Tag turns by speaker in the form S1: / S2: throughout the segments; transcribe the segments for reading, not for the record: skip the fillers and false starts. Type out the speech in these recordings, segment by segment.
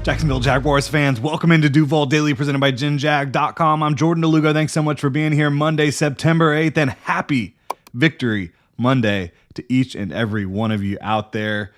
S1: Jacksonville Jaguars fans, welcome into Duval Daily presented by GenJag.com. I'm Jordan DeLugo. Thanks so much for being here Monday, September 8th, and happy Victory Monday to each and every one of you out there.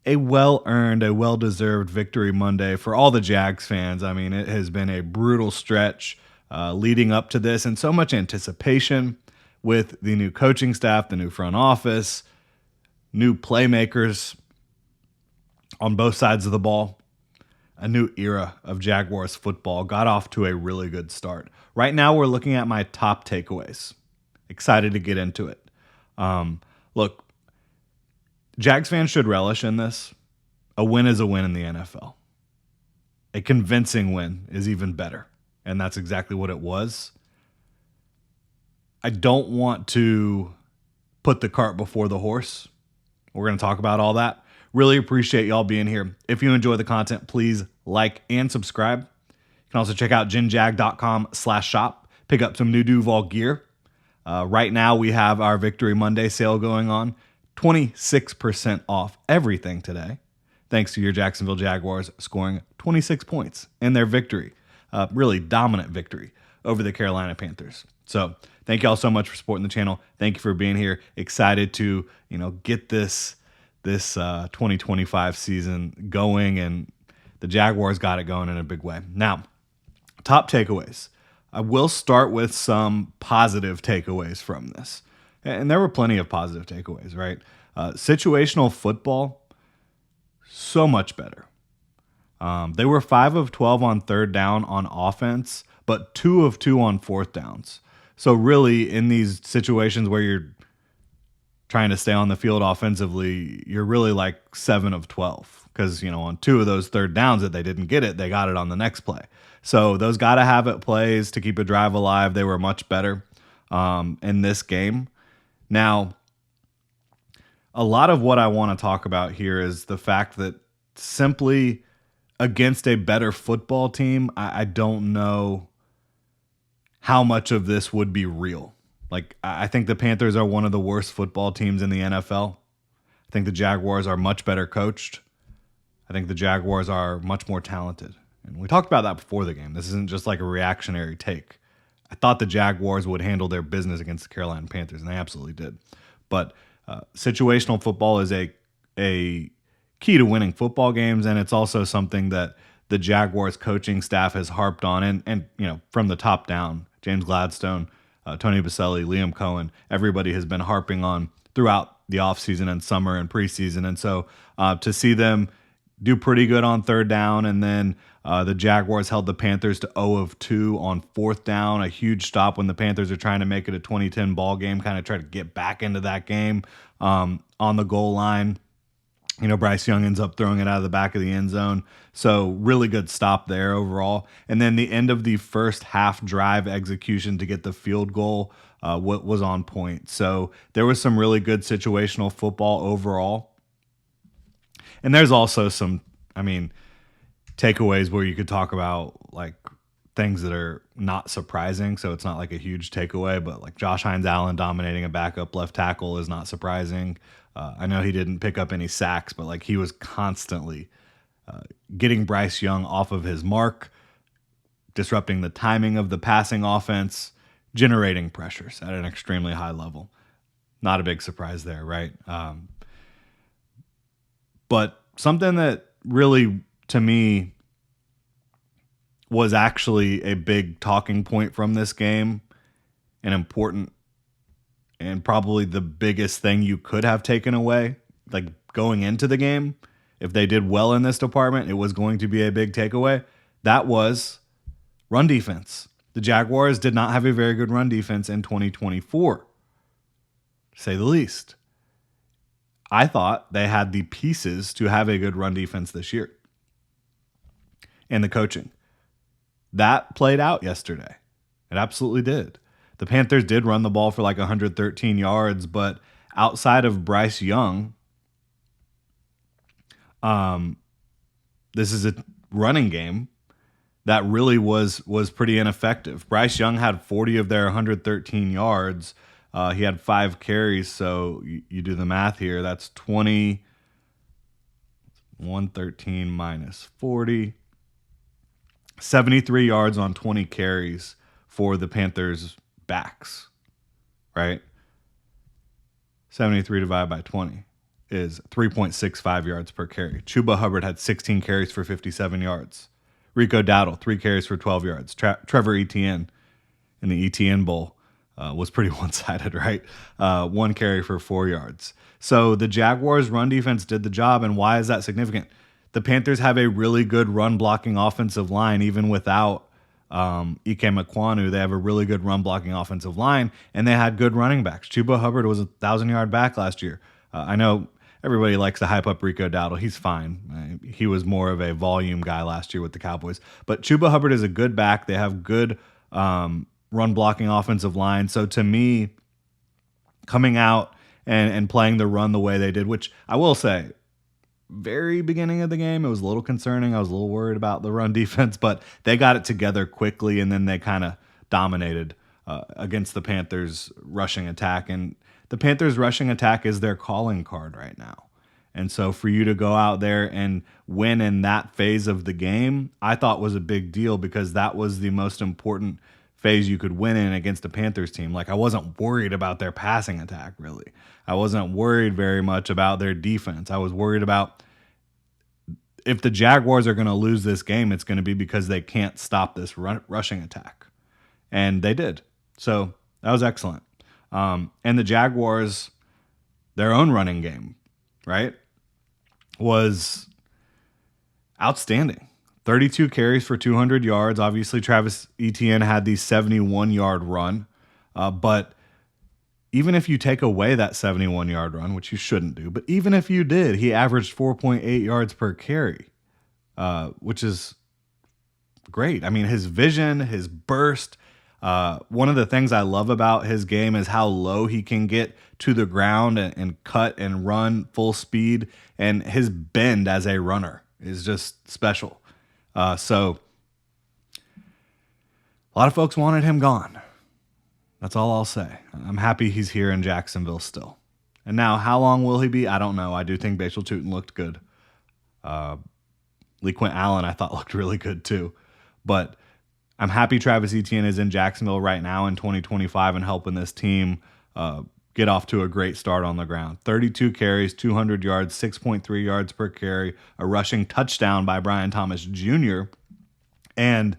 S1: A well-earned, a well-deserved Victory Monday for all the Jags fans. I mean, it has been a brutal stretch leading up to this, and so much anticipation with the new coaching staff, the new front office, new playmakers on both sides of the ball. A new era of Jaguars football got off to a really good start. Right now, we're looking at my top takeaways. Excited to get into it. Look, Jags fans should relish in this. A win is a win in the NFL. A convincing win is even better. And that's exactly what it was. I don't want to put the cart before the horse. We're going to talk about all that. Really appreciate y'all being here. If you enjoy the content, please like and subscribe. You can also check out genjag.com/shop. Pick up some new Duval gear. Right now, we have our Victory Monday sale going on. 26% off everything today, thanks to your Jacksonville Jaguars scoring 26 points in their victory. Really dominant victory over the Carolina Panthers. So thank you all so much for supporting the channel. Thank you for being here. Excited to get this 2025 season going, and the Jaguars got it going in a big way. Now, top takeaways. I will start with some positive takeaways from this. And there were plenty of positive takeaways, right? Situational football, so much better. They were 5 of 12 on third down on offense, but 2 of 2 on fourth downs. So really, in these situations where you're trying to stay on the field offensively, you're really like 7 of 12 because, on 2 of those third downs that they didn't get it, they got it on the next play. So those got to have it plays to keep a drive alive. They were much better in this game. Now, a lot of what I want to talk about here is the fact that simply against a better football team, I don't know how much of this would be real. Like, I think the Panthers are one of the worst football teams in the NFL. I think the Jaguars are much better coached. I think the Jaguars are much more talented. And we talked about that before the game. This isn't just like a reactionary take. I thought the Jaguars would handle their business against the Carolina Panthers, and they absolutely did. But situational football is a key to winning football games, and it's also something that the Jaguars coaching staff has harped on, and from the top down, James Gladstone, Tony Baselli, Liam Cohen, everybody has been harping on throughout the offseason and summer and preseason. And so to see them do pretty good on third down, and then the Jaguars held the Panthers to 0 of 2 on fourth down, a huge stop when the Panthers are trying to make it a 2010 ball game, kind of try to get back into that game on the goal line. Bryce Young ends up throwing it out of the back of the end zone. So really good stop there overall. And then the end of the first half drive execution to get the field goal was on point. So there was some really good situational football overall. And there's also some, takeaways where you could talk about like things that are not surprising. So it's not like a huge takeaway, but like Josh Hines-Allen dominating a backup left tackle is not surprising. I know he didn't pick up any sacks, but like he was constantly getting Bryce Young off of his mark, disrupting the timing of the passing offense, generating pressures at an extremely high level. Not a big surprise there, right? But something that really, to me, was actually a big talking point from this game, an important and probably the biggest thing you could have taken away, like going into the game. If they did well in this department, it was going to be a big takeaway. That was run defense. The Jaguars did not have a very good run defense in 2024, to say the least. I thought they had the pieces to have a good run defense this year. And the coaching. That played out yesterday. It absolutely did. The Panthers did run the ball for like 113 yards, but outside of Bryce Young, this is a running game that really was pretty ineffective. Bryce Young had 40 of their 113 yards. He had 5 carries, so you do the math here. That's 20, 113 minus 40. 73 yards on 20 carries for the Panthers backs, right? 73 divided by 20 is 3.65 yards per carry. Chuba Hubbard had 16 carries for 57 yards. Rico Dowdle, 3 carries for 12 yards. Trevor Etienne in the Etienne Bowl was pretty one-sided, right? 1 carry for 4 yards. So the Jaguars' run defense did the job, and why is that significant? The Panthers have a really good run-blocking offensive line, even without Ike Mekwonu. They have a really good run-blocking offensive line, and they had good running backs. Chuba Hubbard was a 1,000-yard back last year. I know everybody likes to hype up Rico Dowdle. He's fine. He was more of a volume guy last year with the Cowboys. But Chuba Hubbard is a good back. They have good run-blocking offensive line. So to me, coming out and playing the run the way they did, which I will say, very beginning of the game, it was a little concerning. I was a little worried about the run defense, but they got it together quickly, and then they kind of dominated against the Panthers' rushing attack. And the Panthers' rushing attack is their calling card right now. And so for you to go out there and win in that phase of the game, I thought was a big deal, because that was the most important phase you could win in against a Panthers team. Like, I wasn't worried about their passing attack, really. I wasn't worried very much about their defense. I was worried about, if the Jaguars are going to lose this game, it's going to be because they can't stop this rushing attack. And they did. So that was excellent. And the Jaguars, their own running game, right, was outstanding. 32 carries for 200 yards. Obviously, Travis Etienne had the 71-yard run. But even if you take away that 71-yard run, which you shouldn't do, but even if you did, he averaged 4.8 yards per carry, which is great. I mean, his vision, his burst. One of the things I love about his game is how low he can get to the ground and cut and run full speed. And his bend as a runner is just special. So a lot of folks wanted him gone. That's all I'll say. I'm happy he's here in Jacksonville still. And now, how long will he be? I don't know. I do think Bashal Tutin looked good. Lee Quint Allen, I thought, looked really good too. But I'm happy Travis Etienne is in Jacksonville right now in 2025 and helping this team get off to a great start on the ground. 32 carries, 200 yards, 6.3 yards per carry, a rushing touchdown by Brian Thomas Jr. And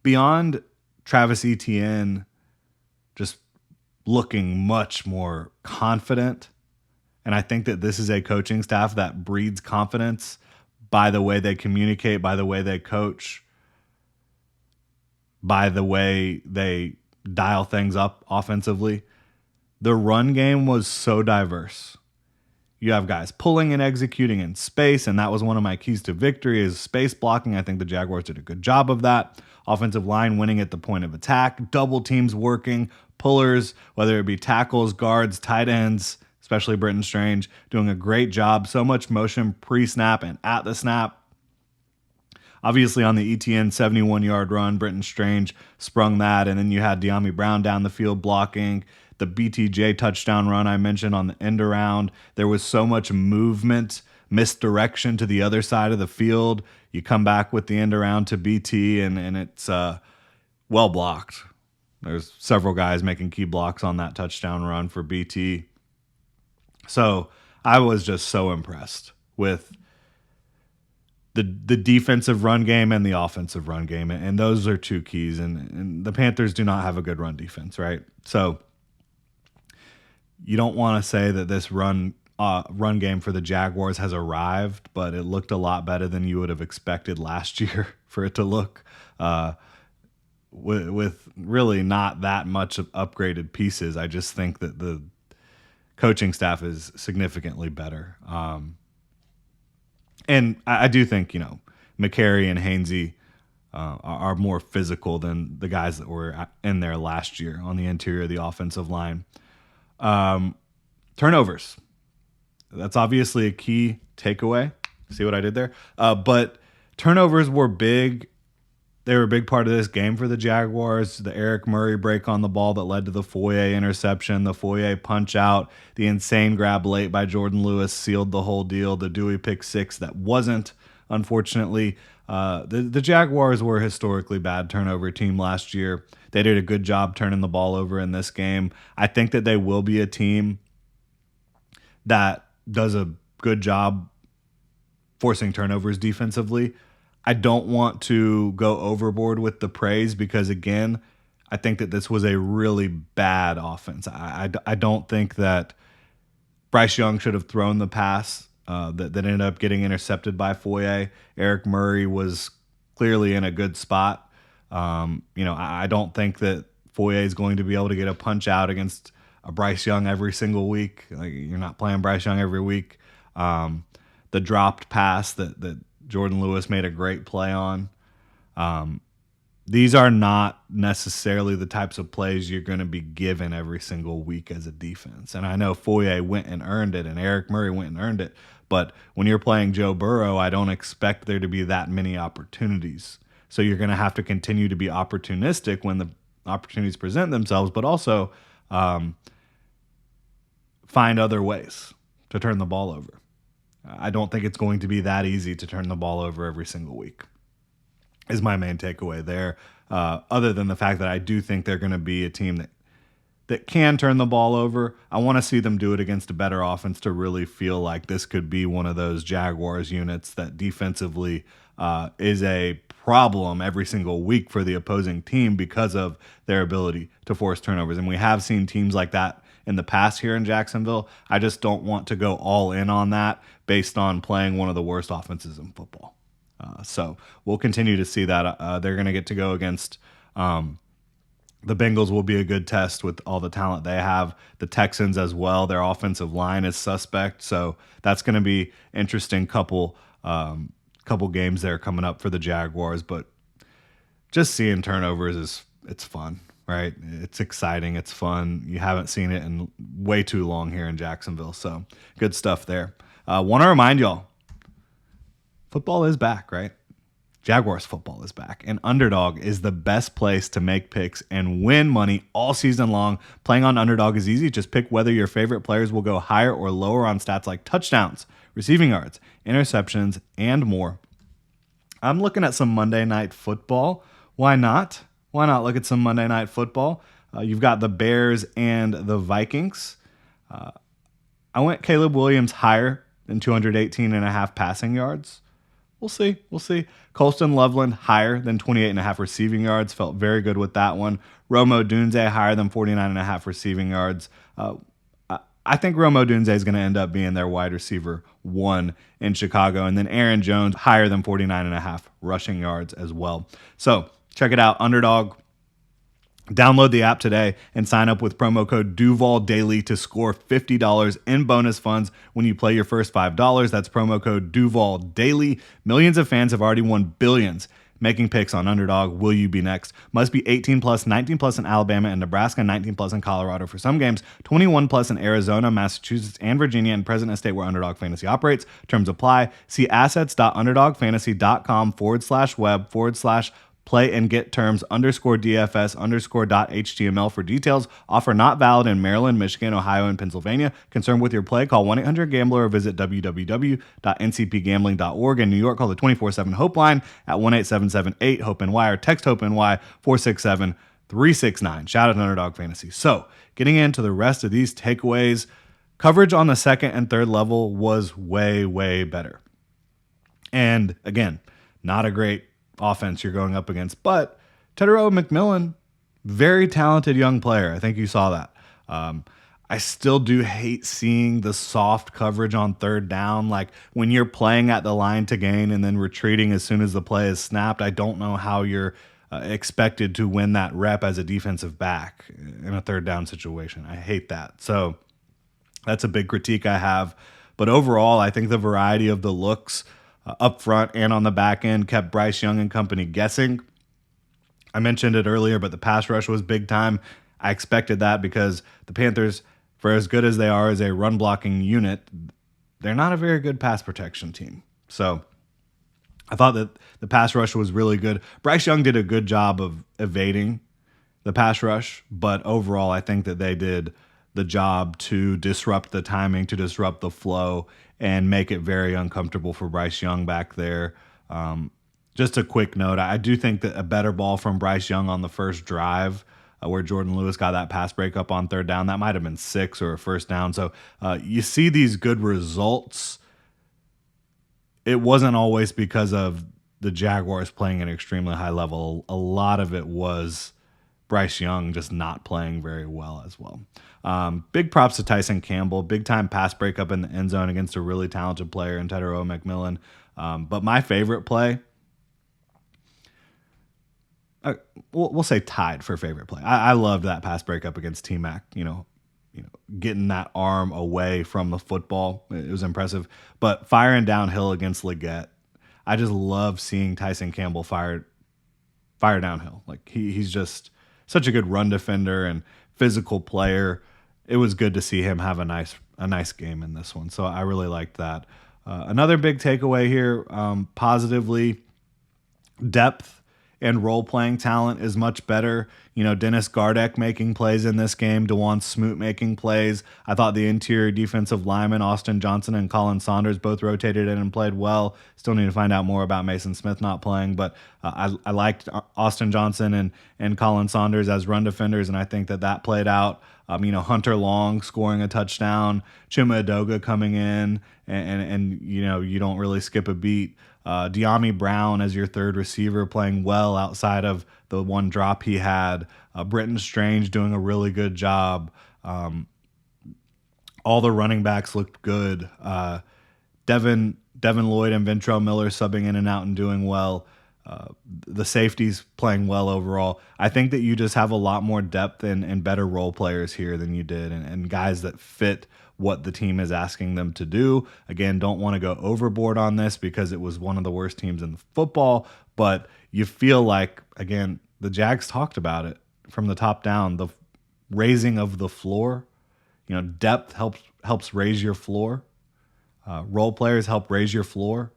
S1: beyond Travis Etienne just looking much more confident, and I think that this is a coaching staff that breeds confidence by the way they communicate, by the way they coach, by the way they dial things up offensively. The run game was so diverse. You have guys pulling and executing in space, and that was one of my keys to victory is space blocking. I think the Jaguars did a good job of that. Offensive line winning at the point of attack, double teams working, pullers, whether it be tackles, guards, tight ends, especially Britton Strange, doing a great job. So much motion pre-snap and at the snap. Obviously, on the ETN 71-yard run, Britton Strange sprung that, and then you had De'Ami Brown down the field blocking. The BTJ touchdown run I mentioned on the end around. There was so much movement, misdirection to the other side of the field. You come back with the end around to BT, and it's well blocked. There's several guys making key blocks on that touchdown run for BT. So I was just so impressed with the defensive run game and the offensive run game, and those are two keys. And the Panthers do not have a good run defense, right? So you don't want to say that this run game for the Jaguars has arrived, but it looked a lot better than you would have expected last year for it to look, with really not that much of upgraded pieces. I just think that the coaching staff is significantly better. And I do think, McCary and Hainsey are more physical than the guys that were in there last year on the interior of the offensive line. Turnovers. That's obviously a key takeaway. See what I did there? But turnovers were big. They were a big part of this game for the Jaguars. The Eric Murray break on the ball that led to the Foye interception, the Foye punch out, the insane grab late by Jordan Lewis sealed the whole deal, the Dewey pick six that wasn't, unfortunately. The Jaguars were a historically bad turnover team last year. They did a good job turning the ball over in this game. I think that they will be a team that does a good job forcing turnovers defensively. I don't want to go overboard with the praise because, again, I think that this was a really bad offense. I don't think that Bryce Young should have thrown the pass that ended up getting intercepted by Foye. Eric Murray was clearly in a good spot. I don't think that Foye is going to be able to get a punch out against a Bryce Young every single week. Like, you're not playing Bryce Young every week. The dropped pass that Jordan Lewis made a great play on. These are not necessarily the types of plays you're going to be given every single week as a defense. And I know Foye went and earned it, and Eric Murray went and earned it. But when you're playing Joe Burrow, I don't expect there to be that many opportunities. So you're going to have to continue to be opportunistic when the opportunities present themselves, but also find other ways to turn the ball over. I don't think it's going to be that easy to turn the ball over every single week, is my main takeaway there. Other than the fact that I do think they're going to be a team that can turn the ball over. I want to see them do it against a better offense to really feel like this could be one of those Jaguars units that defensively is a problem every single week for the opposing team because of their ability to force turnovers. And we have seen teams like that in the past here in Jacksonville. I just don't want to go all in on that based on playing one of the worst offenses in football. So we'll continue to see that. They're going to get to go against the Bengals. Will be a good test with all the talent they have. The Texans as well. Their offensive line is suspect. So that's going to be interesting couple games there coming up for the Jaguars. But just seeing turnovers it's fun, right? It's exciting. It's fun. You haven't seen it in way too long here in Jacksonville. So good stuff there. Want to remind y'all, football is back, right? Jaguars football is back, and Underdog is the best place to make picks and win money all season long. Playing on Underdog is easy. Just pick whether your favorite players will go higher or lower on stats like touchdowns, receiving yards, interceptions, and more. I'm looking at some Monday Night Football. Why not? Why not look at some Monday Night Football? You've got the Bears and the Vikings. I went Caleb Williams higher than 218.5 passing yards. We'll see. Colston Loveland higher than 28.5 receiving yards. Felt very good with that one. Rome Odunze higher than 49.5 receiving yards. I think Rome Odunze is going to end up being their wide receiver 1 in Chicago. And then Aaron Jones higher than 49.5 rushing yards as well. So check it out, Underdog. Download the app today and sign up with promo code DuvalDaily to score $50 in bonus funds when you play your first $5. That's promo code DuvalDaily. Millions of fans have already won billions making picks on Underdog. Will you be next? Must be 18 plus, 19 plus in Alabama and Nebraska, 19 plus in Colorado for some games, 21 plus in Arizona, Massachusetts, and Virginia, and present in a state where Underdog Fantasy operates. Terms apply. See assets.underdogfantasy.com/web/ play and get terms _DFS_.html for details. Offer not valid in Maryland, Michigan, Ohio, and Pennsylvania. Concerned with your play? Call 1-800-GAMBLER or visit www.ncpgambling.org. In New York, call the 24/7-HOPE line at 1-877-8-HOPE-NY or text HOPE-NY 467-369. Shout out to Underdog Fantasy. So, getting into the rest of these takeaways, coverage on the second and third level was way, way better. And again, not a great offense you're going up against, but Tetairoa McMillan, very talented young player. I think you saw that. I still do hate seeing the soft coverage on third down. Like when you're playing at the line to gain and then retreating as soon as the play is snapped, I don't know how you're expected to win that rep as a defensive back in a third down situation. I hate that. So that's a big critique I have. But overall, I think the variety of the looks up front and on the back end kept Bryce Young and company guessing. I mentioned it earlier, but the pass rush was big time. I expected that because the Panthers, for as good as they are as a run blocking unit, they're not a very good pass protection team. So I thought that the pass rush was really good. Bryce Young did a good job of evading the pass rush, but overall I think that they did the job to disrupt the timing, to disrupt the flow, and make it very uncomfortable for Bryce Young back there. Just a quick note, I do think that a better ball from Bryce Young on the first drive, where Jordan Lewis got that pass breakup on third down, that might have been 6 or a first down. So you see these good results. It wasn't always because of the Jaguars playing at an extremely high level. A lot of it was Bryce Young just not playing very well as well. Big props to Tyson Campbell. Big time pass breakup in the end zone against a really talented player in Tedero McMillan. But my favorite play, we'll say tied for favorite play. I loved that pass breakup against T-Mac. Getting that arm away from the football, it was impressive. But firing downhill against Leggett, I just love seeing Tyson Campbell fire downhill. Like he's just such a good run defender and physical player. It was good to see him have a nice game in this one. So I really liked that. Another big takeaway here, positively, depth and role-playing talent is much better. Dennis Gardeck making plays in this game, DeJuan Smoot making plays. I thought the interior defensive linemen, Austin Johnson and Colin Saunders, both rotated in and played well. Still need to find out more about Mason Smith not playing, but I liked Austin Johnson and Colin Saunders as run defenders, and I think that played out. Hunter Long scoring a touchdown, Chuma Edoga coming in, and you don't really skip a beat. De'Ami Brown as your third receiver playing well outside of the one drop he had. Britton Strange doing a really good job. All the running backs looked good. Devin Lloyd and Ventrell Miller subbing in and out and doing well. The safeties playing well overall. I think that you just have a lot more depth and better role players here than you did, and guys that fit what the team is asking them to do. Again, don't want to go overboard on this because it was one of the worst teams in football, but you feel like, again, the Jags talked about it from the top down, the raising of the floor. Depth helps raise your floor. Role players help raise your floor.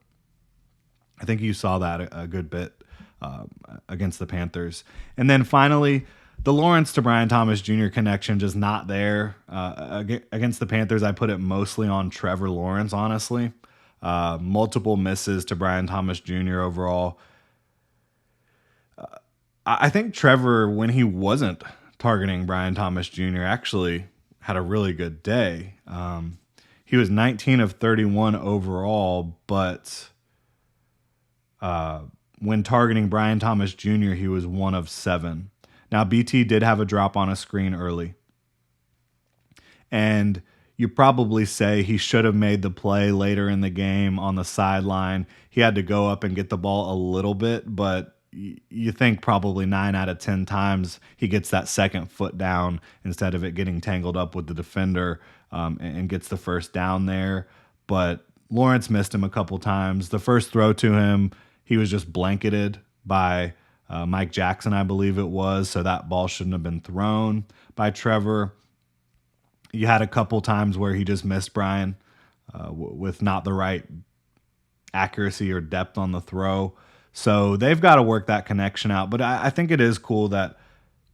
S1: I think you saw that a good bit against the Panthers. And then finally, the Lawrence to Brian Thomas Jr. connection just not there. Against the Panthers, I put it mostly on Trevor Lawrence, honestly. Multiple misses to Brian Thomas Jr. overall. I think Trevor, when he wasn't targeting Brian Thomas Jr., actually had a really good day. He was 19 of 31 overall, but when targeting Brian Thomas Jr., he was 1 of 7. Now, BT did have a drop on a screen early. And you probably say he should have made the play later in the game on the sideline. He had to go up and get the ball a little bit, but you think probably 9 out of 10 times he gets that second foot down instead of it getting tangled up with the defender and gets the first down there. But Lawrence missed him a couple times. The first throw to him, he was just blanketed by Mike Jackson, I believe it was, so that ball shouldn't have been thrown by Trevor. You had a couple times where he just missed Brian with not the right accuracy or depth on the throw. So they've got to work that connection out. But I think it is cool that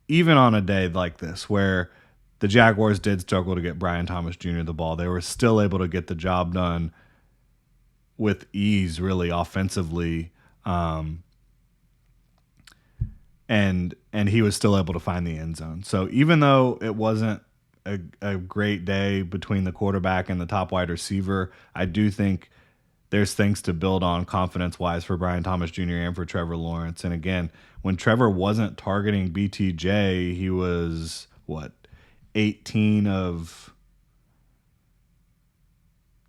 S1: even on a day like this where the Jaguars did struggle to get Brian Thomas Jr. the ball, they were still able to get the job done with ease, really, offensively. And he was still able to find the end zone. So even though it wasn't a great day between the quarterback and the top wide receiver, I do think there's things to build on confidence-wise for Brian Thomas Jr. and for Trevor Lawrence. And again, when Trevor wasn't targeting BTJ, he was, 18 of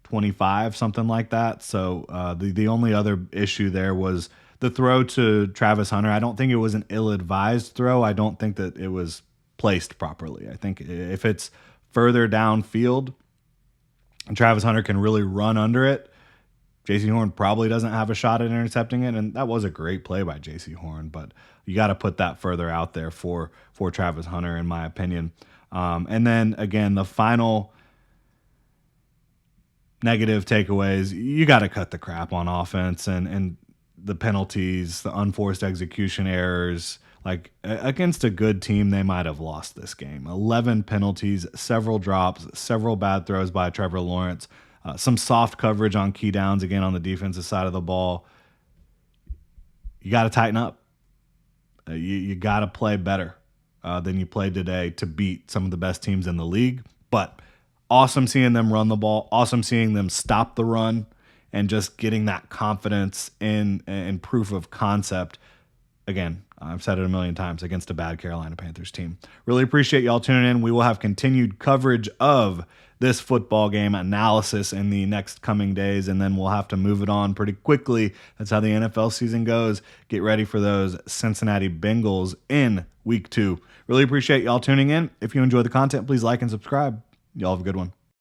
S1: 25, something like that. So the only other issue there was the throw to Travis Hunter. I don't think it was an ill-advised throw. I don't think that it was placed properly. I think if it's further downfield and Travis Hunter can really run under it, J.C. Horn probably doesn't have a shot at intercepting it, and that was a great play by J.C. Horn, but you got to put that further out there for Travis Hunter, in my opinion. And then, again, the final negative takeaways, you got to cut the crap on offense and the penalties, the unforced execution errors. Like, against a good team, they might have lost this game. 11 penalties, several drops, several bad throws by Trevor Lawrence, some soft coverage on key downs, again, on the defensive side of the ball. you got to tighten up. You got to play better than you played today to beat some of the best teams in the league. But awesome seeing them run the ball. Awesome seeing them stop the run and just getting that confidence and proof of concept. Again, I've said it a million times, against a bad Carolina Panthers team. Really appreciate y'all tuning in. We will have continued coverage of this football game analysis in the next coming days, and then we'll have to move it on pretty quickly. That's how the NFL season goes. Get ready for those Cincinnati Bengals in week 2. Really appreciate y'all tuning in. If you enjoy the content, please like and subscribe. Y'all have a good one.